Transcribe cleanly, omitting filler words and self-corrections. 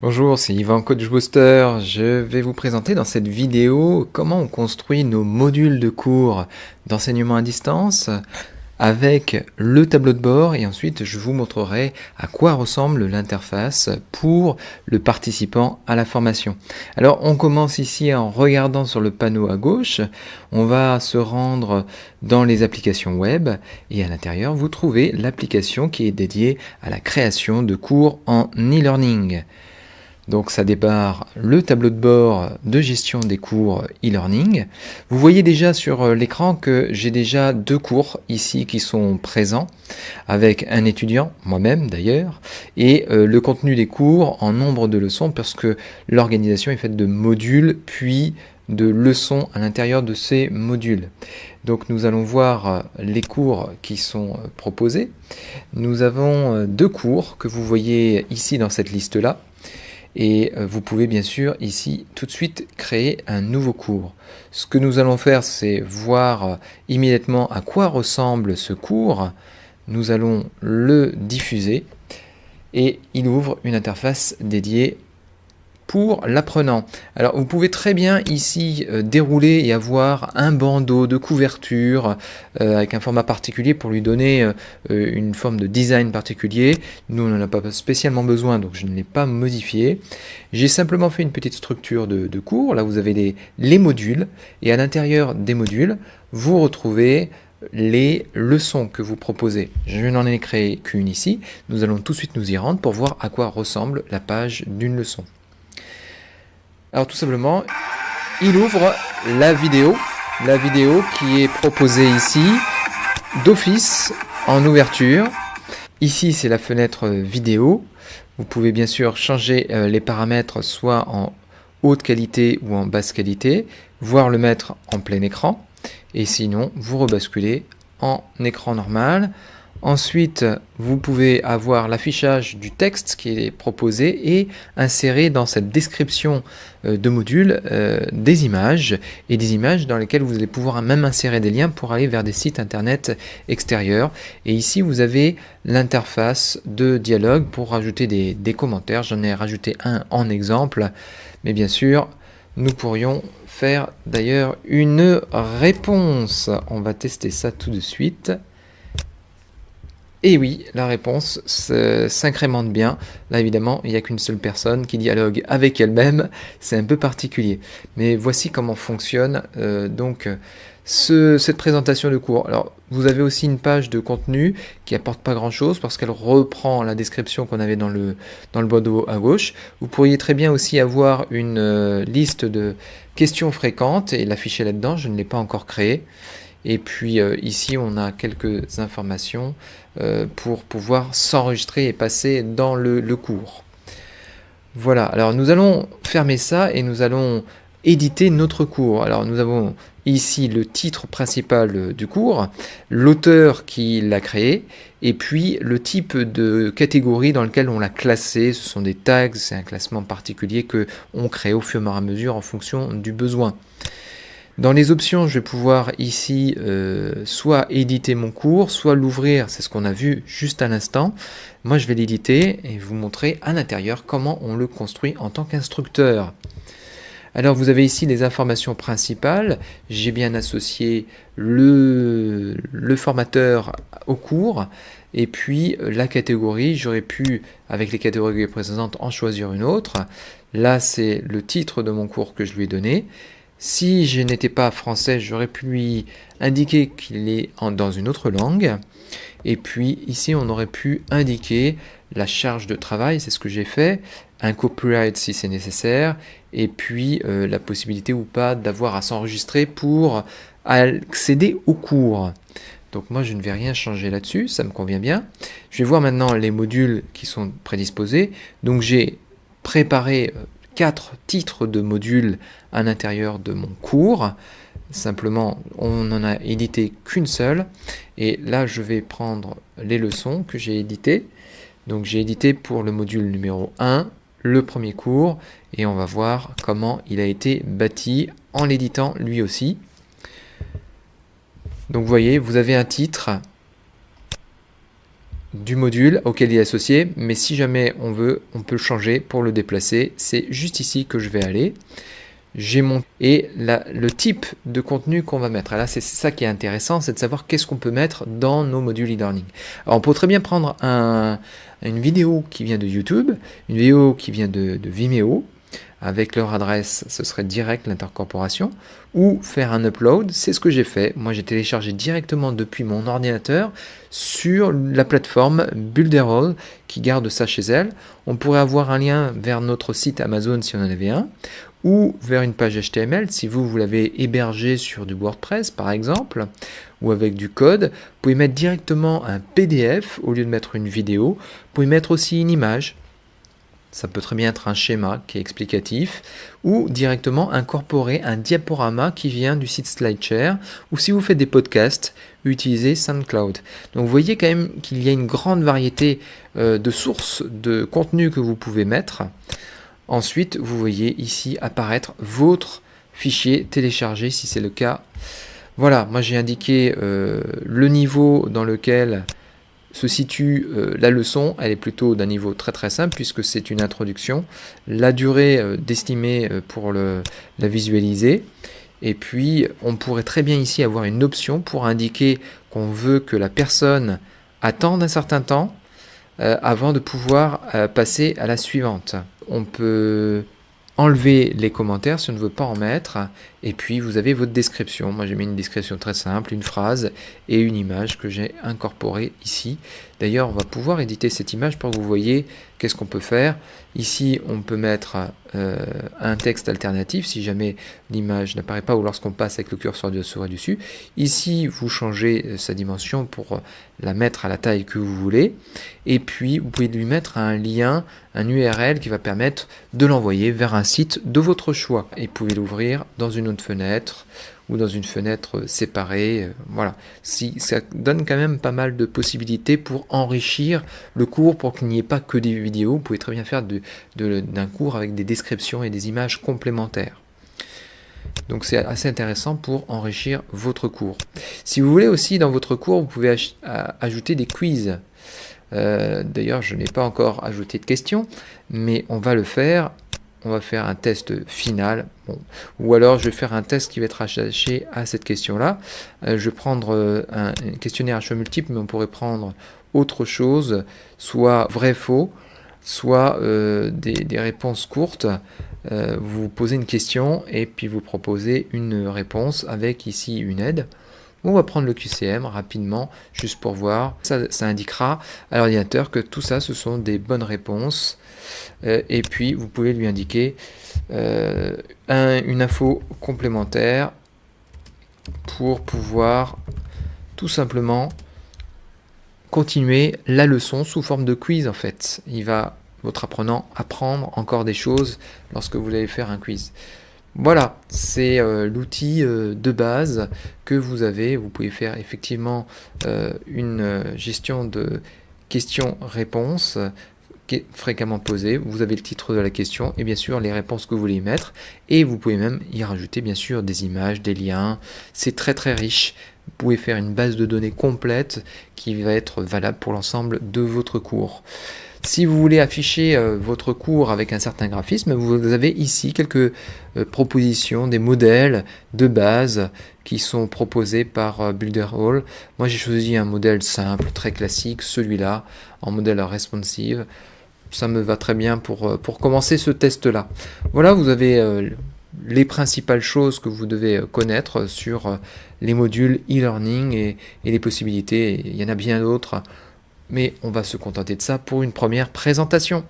Bonjour, c'est Yvan, Coach Booster. Je vais vous présenter dans cette vidéo comment on construit nos modules de cours d'enseignement à distance avec le tableau de bord et ensuite je vous montrerai à quoi ressemble l'interface pour le participant à la formation. Alors on commence ici en regardant sur le panneau à gauche, on va se rendre dans les applications web et à l'intérieur vous trouvez l'application qui est dédiée à la création de cours en e-learning. Donc ça démarre le tableau de bord de gestion des cours e-learning. Vous voyez déjà sur l'écran que j'ai déjà deux cours ici qui sont présents avec un étudiant, moi-même d'ailleurs, et le contenu des cours en nombre de leçons parce que l'organisation est faite de modules puis de leçons à l'intérieur de ces modules. Donc nous allons voir les cours qui sont proposés. Nous avons deux cours que vous voyez ici dans cette liste-là. Et vous pouvez bien sûr ici tout de suite créer un nouveau cours. Ce que nous allons faire, c'est voir immédiatement à quoi ressemble ce cours. Nous allons le diffuser et il ouvre une interface dédiée pour l'apprenant. Alors vous pouvez très bien ici dérouler et avoir un bandeau de couverture avec un format particulier pour lui donner une forme de design particulier. Nous on n'en a pas spécialement besoin donc je ne l'ai pas modifié. J'ai simplement fait une petite structure de cours. Là vous avez les modules et à l'intérieur des modules vous retrouvez les leçons que vous proposez. Je n'en ai créé qu'une ici. Nous allons tout de suite nous y rendre pour voir à quoi ressemble la page d'une leçon. Alors tout simplement, il ouvre la vidéo qui est proposée ici d'office en ouverture. Ici c'est la fenêtre vidéo. Vous pouvez bien sûr changer les paramètres soit en haute qualité ou en basse qualité, voire le mettre en plein écran. Et sinon, vous rebasculez en écran normal. Ensuite, vous pouvez avoir l'affichage du texte qui est proposé et insérer dans cette description de module des images et des images dans lesquelles vous allez pouvoir même insérer des liens pour aller vers des sites internet extérieurs. Et ici, vous avez l'interface de dialogue pour rajouter des commentaires. J'en ai rajouté un en exemple, mais bien sûr, nous pourrions faire d'ailleurs une réponse. On va tester ça tout de suite. Et oui, la réponse s'incrémente bien. Là, évidemment, il n'y a qu'une seule personne qui dialogue avec elle-même. C'est un peu particulier. Mais voici comment fonctionne cette présentation de cours. Alors, vous avez aussi une page de contenu qui apporte pas grand-chose parce qu'elle reprend la description qu'on avait dans le bandeau à gauche. Vous pourriez très bien aussi avoir une liste de questions fréquentes et l'afficher là-dedans. Je ne l'ai pas encore créé. Et puis ici, on a quelques informations pour pouvoir s'enregistrer et passer dans le cours. Voilà, alors nous allons fermer ça et nous allons éditer notre cours. Alors nous avons ici le titre principal du cours, l'auteur qui l'a créé, et puis le type de catégorie dans lequel on l'a classé. Ce sont des tags, c'est un classement particulier que on crée au fur et à mesure en fonction du besoin. Dans les options, je vais pouvoir ici soit éditer mon cours, soit l'ouvrir, c'est ce qu'on a vu juste à l'instant. Moi, je vais l'éditer et vous montrer à l'intérieur comment on le construit en tant qu'instructeur. Alors, vous avez ici les informations principales. J'ai bien associé le formateur au cours et puis la catégorie. J'aurais pu, avec les catégories précédentes, en choisir une autre. Là, c'est le titre de mon cours que je lui ai donné. Si je n'étais pas français, j'aurais pu lui indiquer qu'il est dans une autre langue. Et puis ici, on aurait pu indiquer la charge de travail, c'est ce que j'ai fait, un copyright si c'est nécessaire, et puis la possibilité ou pas d'avoir à s'enregistrer pour accéder au cours. Donc moi, je ne vais rien changer là-dessus, ça me convient bien. Je vais voir maintenant les modules qui sont prédisposés. Donc j'ai préparé 4 titres de modules à l'intérieur de mon cours. Simplement, on n'en a édité qu'une seule. Et là, je vais prendre les leçons que j'ai éditées. Donc, j'ai édité pour le module numéro 1, le premier cours. Et on va voir comment il a été bâti en l'éditant lui aussi. Donc, vous voyez, vous avez un titre du module auquel il est associé, mais si jamais on veut, on peut le changer pour le déplacer. C'est juste ici que je vais aller. J'ai mon et le type de contenu qu'on va mettre. Là, c'est ça qui est intéressant, c'est de savoir qu'est-ce qu'on peut mettre dans nos modules e-learning. Alors, on peut très bien prendre une vidéo qui vient de YouTube, une vidéo qui vient de Vimeo, avec leur adresse, ce serait direct l'intercorporation, ou faire un upload. C'est ce que j'ai fait. Moi, j'ai téléchargé directement depuis mon ordinateur sur la plateforme Builderall qui garde ça chez elle. On pourrait avoir un lien vers notre site Amazon si on en avait un, ou vers une page HTML si vous l'avez hébergé sur du WordPress par exemple, ou avec du code. Vous pouvez mettre directement un PDF au lieu de mettre une vidéo. Vous pouvez mettre aussi une image. Ça peut très bien être un schéma qui est explicatif, ou directement incorporer un diaporama qui vient du site SlideShare, ou si vous faites des podcasts, utilisez SoundCloud. Donc vous voyez quand même qu'il y a une grande variété de sources de contenu que vous pouvez mettre. Ensuite, vous voyez ici apparaître votre fichier téléchargé si c'est le cas. Voilà, moi j'ai indiqué le niveau dans lequel se situe la leçon. Elle est plutôt d'un niveau très très simple puisque c'est une introduction. La durée d'estimer pour la visualiser. Et puis on pourrait très bien ici avoir une option pour indiquer qu'on veut que la personne attende un certain temps avant de pouvoir passer à la suivante. On peut enlever les commentaires si on ne veut pas en mettre, et puis vous avez votre description. Moi j'ai mis une description très simple, une phrase et une image que j'ai incorporée ici. D'ailleurs on va pouvoir éditer cette image pour que vous voyez qu'est-ce qu'on peut faire. Ici on peut mettre un texte alternatif si jamais l'image n'apparaît pas ou lorsqu'on passe avec le curseur de souris dessus. Ici vous changez sa dimension pour la mettre à la taille que vous voulez, et puis vous pouvez lui mettre un lien, un URL qui va permettre de l'envoyer vers un site de votre choix, et vous pouvez l'ouvrir dans une autre fenêtre ou dans une fenêtre séparée. Voilà, ça donne quand même pas mal de possibilités pour enrichir le cours, pour qu'il n'y ait pas que des vidéos. Vous pouvez très bien faire d'un cours avec des descriptions et des images complémentaires. Donc c'est assez intéressant pour enrichir votre cours. Si vous voulez aussi dans votre cours, vous pouvez ajouter des quiz. D'ailleurs, je n'ai pas encore ajouté de questions, mais on va le faire. On va faire un test final, bon. Ou alors je vais faire un test qui va être attaché à cette question-là. Je vais prendre un questionnaire à choix multiple, mais on pourrait prendre autre chose, soit vrai-faux, soit des réponses courtes. Vous posez une question et puis vous proposez une réponse avec ici une aide. On va prendre le QCM rapidement, juste pour voir. Ça indiquera à l'ordinateur que tout ça, ce sont des bonnes réponses. Et puis, vous pouvez lui indiquer une info complémentaire pour pouvoir tout simplement continuer la leçon sous forme de quiz en fait. Votre apprenant, apprendre encore des choses lorsque vous allez faire un quiz. Voilà, c'est l'outil de base que vous avez. Vous pouvez faire effectivement une gestion de questions-réponses fréquemment posées. Vous avez le titre de la question et bien sûr les réponses que vous voulez y mettre. Et vous pouvez même y rajouter bien sûr des images, des liens. C'est très très riche. Vous pouvez faire une base de données complète qui va être valable pour l'ensemble de votre cours. Si vous voulez afficher votre cours avec un certain graphisme, vous avez ici quelques propositions, des modèles de base qui sont proposés par Builderall. Moi j'ai choisi un modèle simple, très classique, celui-là, en modèle responsive. Ça me va très bien pour commencer ce test-là. Voilà, vous avez les principales choses que vous devez connaître sur les modules e-learning et les possibilités. Il y en a bien d'autres. Mais on va se contenter de ça pour une première présentation.